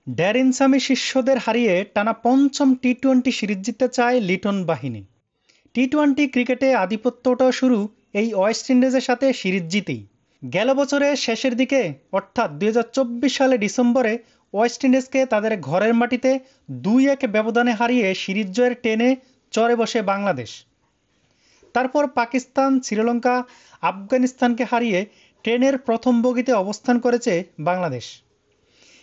Darren Sami শিষ্যদের হারিয়ে টানা পঞ্চম টি-20 সিরিজ জিততে চায় লিটন বাহিনী। টি-20 ক্রিকেটে আধিপত্যটা শুরু এই ওয়েস্ট ইন্ডিজের সাথে সিরিজ জিতেই। গেল বছরের শেষের দিকে অর্থাৎ 2024 সালে ডিসেম্বরে ওয়েস্ট ইন্ডিজকে তাদের ঘরের মাটিতে 2-1 ব্যবধানে হারিয়ে সিরিজ জয়ের টেনে চড়ে বসে বাংলাদেশ। তারপর পাকিস্তান, শ্রীলঙ্কা, আফগানিস্তানকে হারিয়ে ট্রেনের প্রথম বগিতে অবস্থান করেছে বাংলাদেশ।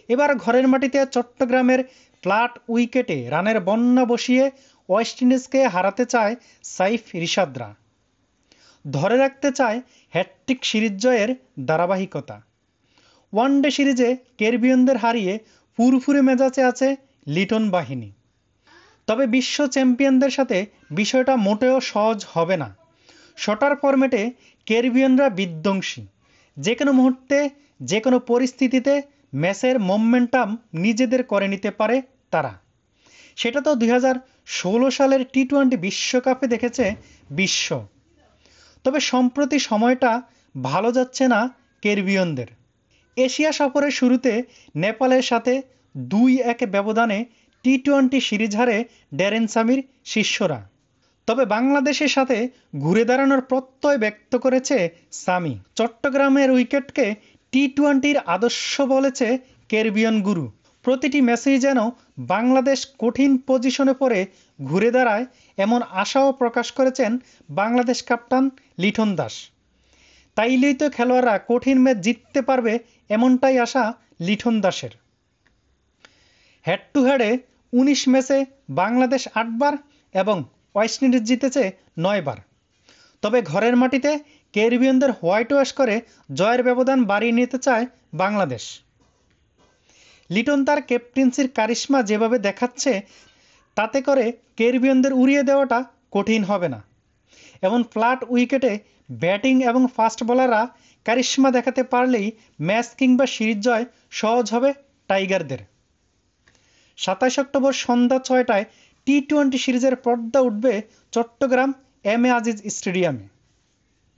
এবার ঘরের মাটিতে চট্টগ্রামের ফ্ল্যাট উইকেটে রানের বন্যা বসিয়ে ওয়েস্ট ইন্ডিজকে হারাতে চায় সাইফ রিশাদরা। ধরে রাখতে চায় হ্যাটট্রিক সিরিজ জয়ের ধারাবাহিকতা। ওয়ানডে সিরিজে ক্যারিবীয়দের হারিয়ে ফুরফুরে মেজাজে আছে লিটন বাহিনী। তবে বিশ্ব চ্যাম্পিয়নদের সাথে বিষয়টা মোটেও সহজ হবে না। শটার ফরম্যাটে ক্যারিবীয়নরা বিধ্বংসী। যে কোনো মুহূর্তে, যে কোনো পরিস্থিতিতে ম্যাচের মোমেন্টাম নিজেদের করে নিতে পারে তারা। সেটা তো 2016 সালের টি-20 বিশ্বকাপে দেখেছে বিশ্ব। তবে সম্প্রতি সময়টা ভালো যাচ্ছে না ক্যারিবীয়নদের। এশিয়া সফরের শুরুতে নেপালের সাথে 2-1 ব্যবধানে টি-20 সিরিজ হারে ড্যারেন সামির শিষ্যরা। তবে বাংলাদেশের সাথে ঘুরে দাঁড়ানোর প্রত্যয় ব্যক্ত করেছে সামি। চট্টগ্রামের উইকেটকে টি-20-র আদর্শ বলেছে ক্যারিবিয়ান গুরু। প্রতিটি ম্যাচেই যেন বাংলাদেশ কঠিন পজিশনে পড়ে ঘুরে দাঁড়ায়, এমন আশাও প্রকাশ করেছেন বাংলাদেশ ক্যাপ্টেন লিটন দাস। তাইলেই তো খেলোয়াড়রা কঠিন ম্যাচ জিততে পারবে, এমনটাই আশা লিটন দাসের। হেড টু হেডে 19 ম্যাচে বাংলাদেশ 8 বার এবং ওয়েস্ট ইন্ডিজ জিতেছে 9 বার। তবে ঘরের মাটিতে ক্যারিবীয়নদের হোয়াইট ওয়াশ করে জয়ের ব্যবধান বাড়িয়ে নিতে চায় বাংলাদেশ। লিটন তার ক্যাপ্টেন্সির কারিশমা যেভাবে দেখাচ্ছে, তাতে করে ক্যারিবীয়নদের উড়িয়ে দেওয়াটা কঠিন হবে না। এমন ফ্ল্যাট উইকেটে ব্যাটিং এবং ফাস্ট বোলাররা কারিশমা দেখাতে পারলেই ম্যাচ কিংবা সিরিজ জয় সহজ হবে টাইগারদের। 27 অক্টোবর সন্ধ্যা 6টায় টি-20 সিরিজের পর্দা উঠবে চট্টগ্রাম এম এ আজিজ স্টেডিয়ামে।